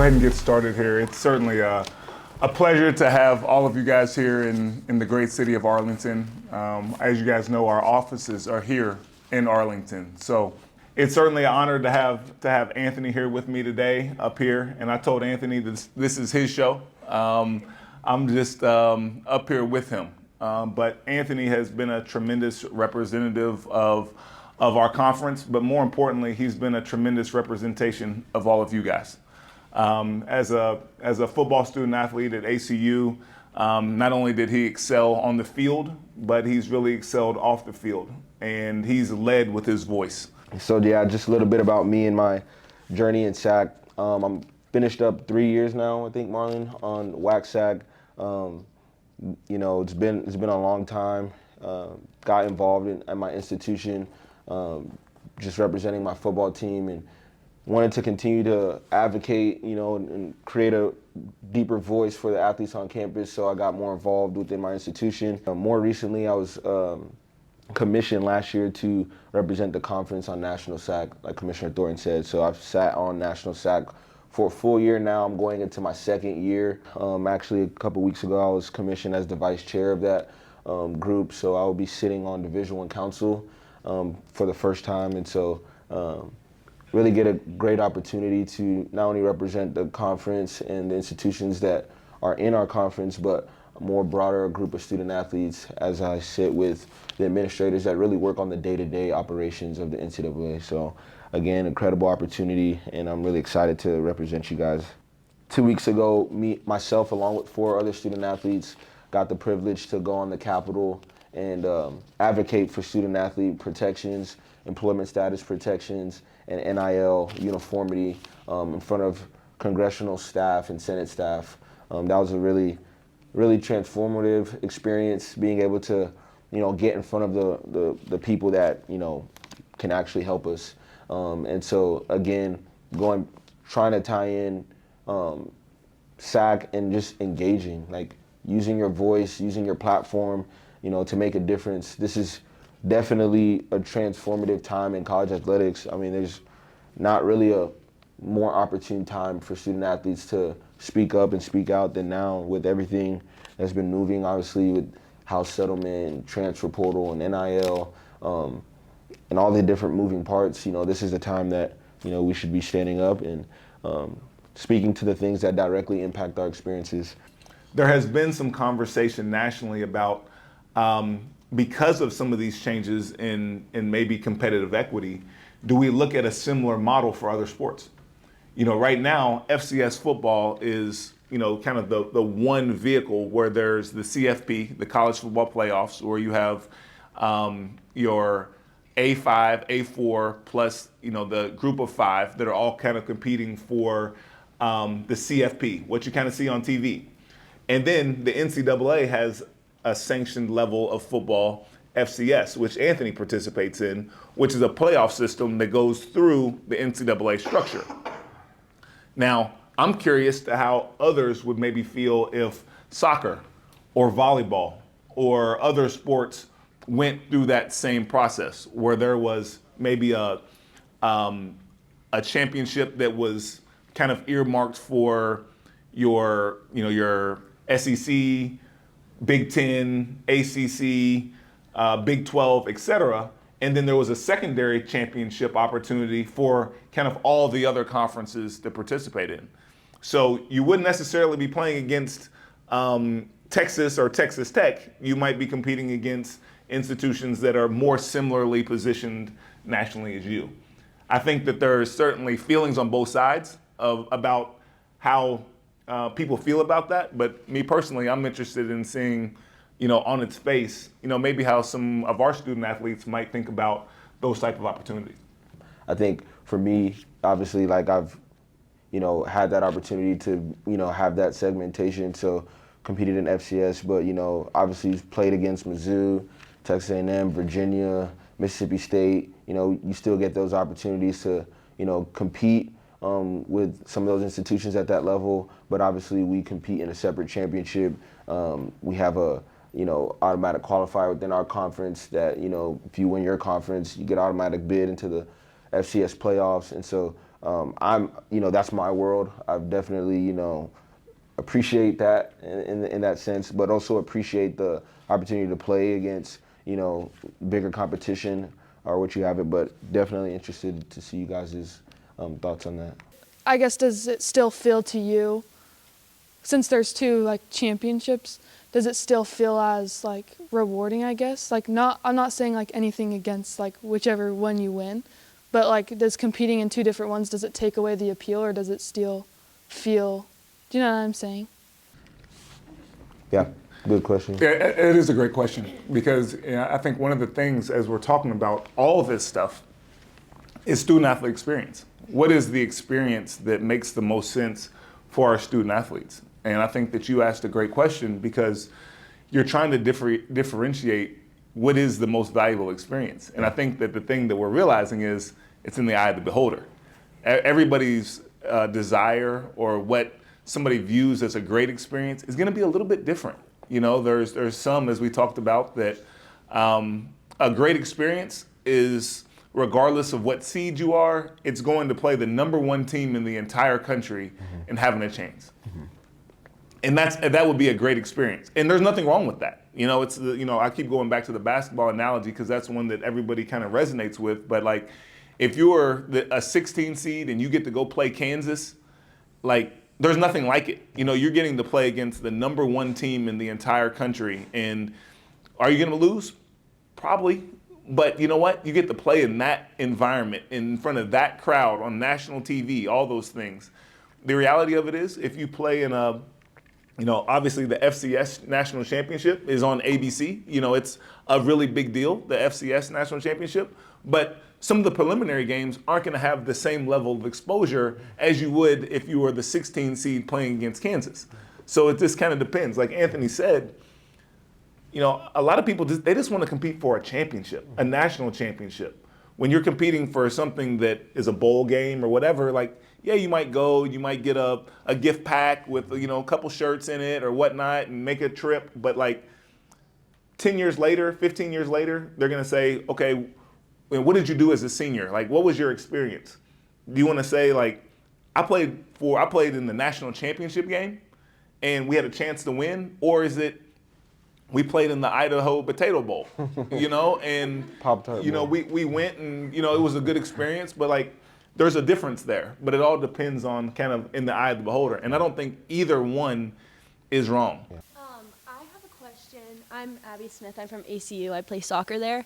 ahead and get started here. It's certainly a pleasure to have all of you guys here in the great city of Arlington. As you guys know, our offices are here in Arlington. So it's certainly an honor to have Anthony here with me today up here. And I told Anthony this is his show. I'm just up here with him. But Anthony has been a tremendous representative of our conference, but more importantly, he's been a tremendous representation of all of you guys. As a football student athlete at ACU, not only did he excel on the field, but he's really excelled off the field, and he's led with his voice. So yeah, just a little bit about me and my journey in SAAC. I'm finished up 3 years now, I think, Marlon, on WAC SAAC. You know, it's been a long time. Got involved at my institution, just representing my football team, and wanted to continue to advocate, you know, and create a deeper voice for the athletes on campus. So I got more involved within my institution. More recently, I was commissioned last year to represent the conference on National SAAC, like Commissioner Thornton said. So I've sat on National SAAC for a full year now. I'm going into my second year. Actually, a couple weeks ago, I was commissioned as the vice chair of that group. So I will be sitting on Division I Council for the first time. And so really get a great opportunity to not only represent the conference and the institutions that are in our conference, but a more broader group of student athletes as I sit with the administrators that really work on the day-to-day operations of the NCAA. So again, incredible opportunity, and I'm really excited to represent you guys. 2 weeks ago, myself, along with 4 other student athletes, got the privilege to go on the Capitol and advocate for student athlete protections, employment status protections, and NIL uniformity in front of congressional staff and Senate staff. That was a really transformative experience, being able to, you know, get in front of the people that, you know, can actually help us. And so again, trying to tie in SAAC and just engaging, like using your voice, using your platform, you know, to make a difference. This is definitely a transformative time in college athletics. I mean, there's not really a more opportune time for student athletes to speak up and speak out than now, with everything that's been moving, obviously, with house settlement, transfer portal, and NIL, and all the different moving parts. You know, this is the time that, you know, we should be standing up and speaking to the things that directly impact our experiences. There has been some conversation nationally about, because of some of these changes in maybe competitive equity, do we look at a similar model for other sports? You know, right now, FCS football is, you know, kind of the one vehicle where there's the CFP, the college football playoffs, where you have your A5, A4, plus, you know, the group of 5 that are all kind of competing for the CFP, what you kind of see on TV. And then the NCAA has a sanctioned level of football, FCS, which Anthony participates in, which is a playoff system that goes through the NCAA structure. Now, I'm curious to how others would maybe feel if soccer or volleyball or other sports went through that same process, where there was maybe a championship that was kind of earmarked for your SEC, Big Ten, ACC, Big 12, et cetera. And then there was a secondary championship opportunity for kind of all the other conferences to participate in. So you wouldn't necessarily be playing against Texas or Texas Tech. You might be competing against institutions that are more similarly positioned nationally as you. I think that there are certainly feelings on both sides about how people feel about that. But me personally, I'm interested in seeing, you know, on its face, you know, maybe how some of our student athletes might think about those type of opportunities. I think for me, obviously, like I've, you know, had that opportunity to, you know, have that segmentation. So competed in FCS, but, you know, obviously played against Mizzou, Texas A&M, Virginia, Mississippi State. You know, you still get those opportunities to, you know, compete with some of those institutions at that level. But obviously we compete in a separate championship. We have a, you know, automatic qualifier within our conference that, you know, if you win your conference, you get automatic bid into the FCS playoffs. And so that's my world. I've definitely, appreciate that in that sense, but also appreciate the opportunity to play against, bigger competition or what you have it, but definitely interested to see you guys' thoughts on that. I guess, does it still feel to you, since there's two like championships, does it still feel as like rewarding, I guess? Like I'm not saying like anything against like whichever one you win, but like does competing in two different ones, does it take away the appeal, or does it still feel, do you know what I'm saying? Yeah, good question. Yeah, it is a great question because I think one of the things as we're talking about all of this stuff is student athlete experience. What is the experience that makes the most sense for our student athletes? And I think that you asked a great question because you're trying to differentiate what is the most valuable experience. And I think that the thing that we're realizing is it's in the eye of the beholder. Everybody's desire or what somebody views as a great experience is going to be a little bit different. There's some, as we talked about, that a great experience is, regardless of what seed you are, it's going to play the #1 team in the entire country and having a chance. And that would be a great experience. And there's nothing wrong with that. I keep going back to the basketball analogy because that's one that everybody kind of resonates with. But like, if you're a 16 seed and you get to go play Kansas, like, there's nothing like it. You're getting to play against the #1 team in the entire country. And are you going to lose? Probably. But you know what? You get to play in that environment, in front of that crowd, on national TV, all those things. The reality of it is, if you play in obviously the FCS National Championship is on ABC. It's a really big deal, the FCS National Championship. But some of the preliminary games aren't going to have the same level of exposure as you would if you were the 16 seed playing against Kansas. So it just kind of depends. Like Anthony said, a lot of people they just want to compete for a championship, a national championship. When you're competing for something that is a bowl game or whatever, like, yeah, you might get a gift pack with, a couple shirts in it or whatnot and make a trip. But like 10 years later, 15 years later, they're going to say, okay, what did you do as a senior? Like, what was your experience? Do you want to say, like, I played in the national championship game and we had a chance to win? Or is it, we played in the Idaho Potato Bowl, and Pop-Tart Bowl. We went and, it was a good experience, but like, there's a difference there. But it all depends on kind of in the eye of the beholder. And I don't think either one is wrong. I have a question. I'm Abby Smith. I'm from ACU. I play soccer there.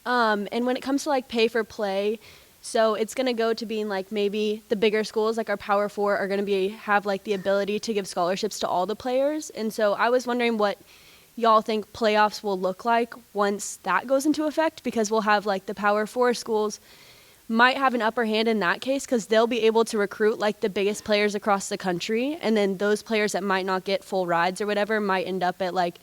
And when it comes to like pay for play, so it's going to go to being like maybe the bigger schools, like our Power Four, are going to have like the ability to give scholarships to all the players. And so I was wondering what y'all think playoffs will look like once that goes into effect, because we'll have like the Power Four schools might have an upper hand in that case because they'll be able to recruit like the biggest players across the country, and then those players that might not get full rides or whatever might end up at like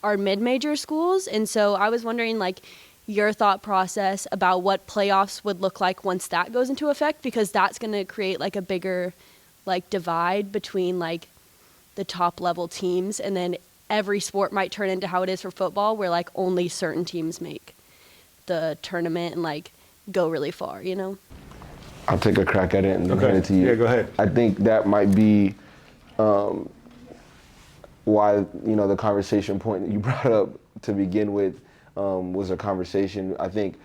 our mid-major schools. And so I was wondering like your thought process about what playoffs would look like once that goes into effect, because that's going to create like a bigger like divide between like the top level teams, and then every sport might turn into how it is for football, where like only certain teams make the tournament and like go really far, I'll take a crack at it and then hand it to you. Yeah, go ahead. I think that might be why, the conversation point that you brought up to begin with was a conversation. I think,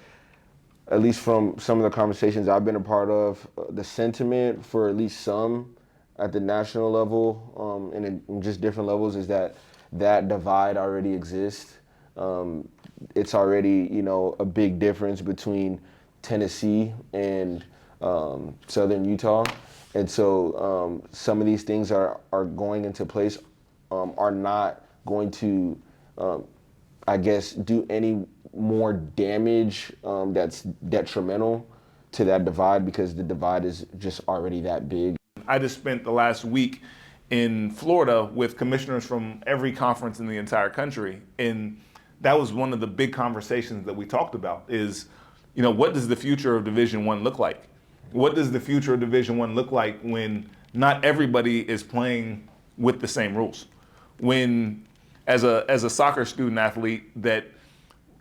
at least from some of the conversations I've been a part of, the sentiment for at least some at the national level and in just different levels is that divide already exists. It's already, a big difference between Tennessee and Southern Utah. And so some of these things are going into place, are not going to, I guess, do any more damage that's detrimental to that divide, because the divide is just already that big. I just spent the last week in Florida with commissioners from every conference in the entire country. And that was one of the big conversations that we talked about is, what does the future of Division I look like? What does the future of Division I look like when not everybody is playing with the same rules? When, as a soccer student athlete, that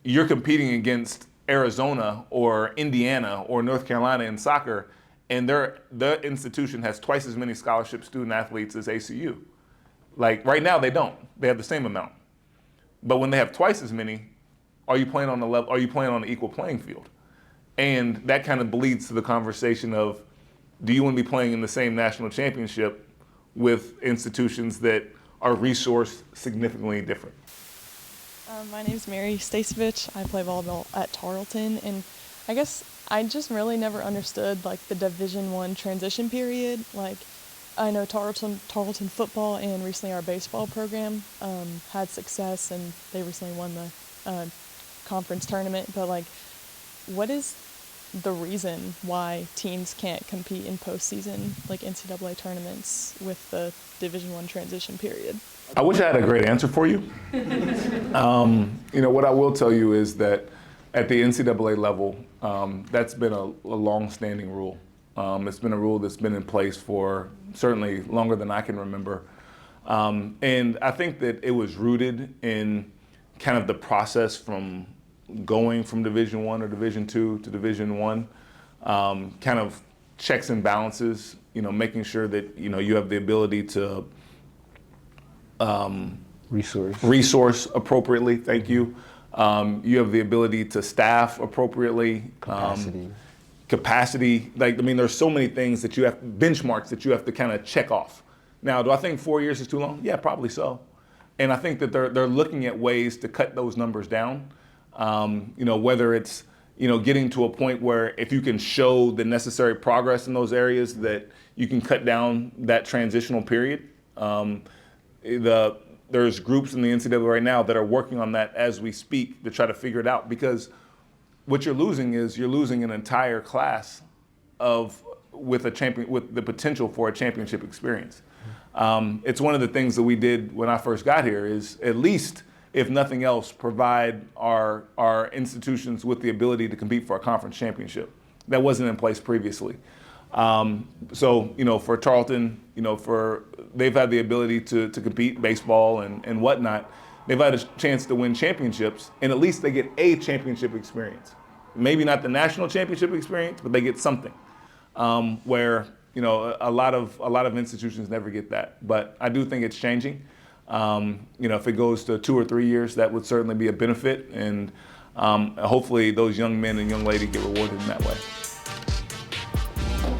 you're competing against Arizona or Indiana or North Carolina in soccer, and the institution has twice as many scholarship student athletes as ACU. Like right now, they don't. They have the same amount. But when they have twice as many, are you playing on the level? Are you playing on an equal playing field? And that kind of bleeds to the conversation of, do you want to be playing in the same national championship with institutions that are resourced significantly different? My name is Mary Stasevich. I play volleyball at Tarleton, and I guess I just really never understood like the Division I transition period. Like, I know Tarleton football and recently our baseball program had success, and they recently won the conference tournament. But like, what is the reason why teams can't compete in postseason like NCAA tournaments with the Division I transition period? I wish I had a great answer for you. What I will tell you is that at the NCAA level, that's been a long-standing rule. It's been a rule that's been in place for certainly longer than I can remember. And I think that it was rooted in kind of the process from going from Division I or Division II to Division I, kind of checks and balances, making sure that, you have the ability to resource appropriately, thank you. You have the ability to staff appropriately. Capacity, there's so many things that you have, benchmarks that you have to kind of check off. Now, do I think 4 years is too long? Yeah, probably so. And I think that they're looking at ways to cut those numbers down. Whether it's, getting to a point where if you can show the necessary progress in those areas that you can cut down that transitional period. There's groups in the NCAA right now that are working on that as we speak to try to figure it out, because what you're losing is you're losing an entire class with the potential for a championship experience. It's one of the things that we did when I first got here is, at least, if nothing else, provide our institutions with the ability to compete for a conference championship. That wasn't in place previously. For Tarleton, they've had the ability to compete baseball and whatnot. They've had a chance to win championships, and at least they get a championship experience. Maybe not the national championship experience, but they get something. Where a lot of institutions never get that. But I do think it's changing. If it goes to 2 or 3 years, that would certainly be a benefit, and hopefully those young men and young ladies get rewarded in that way.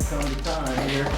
Come to time here.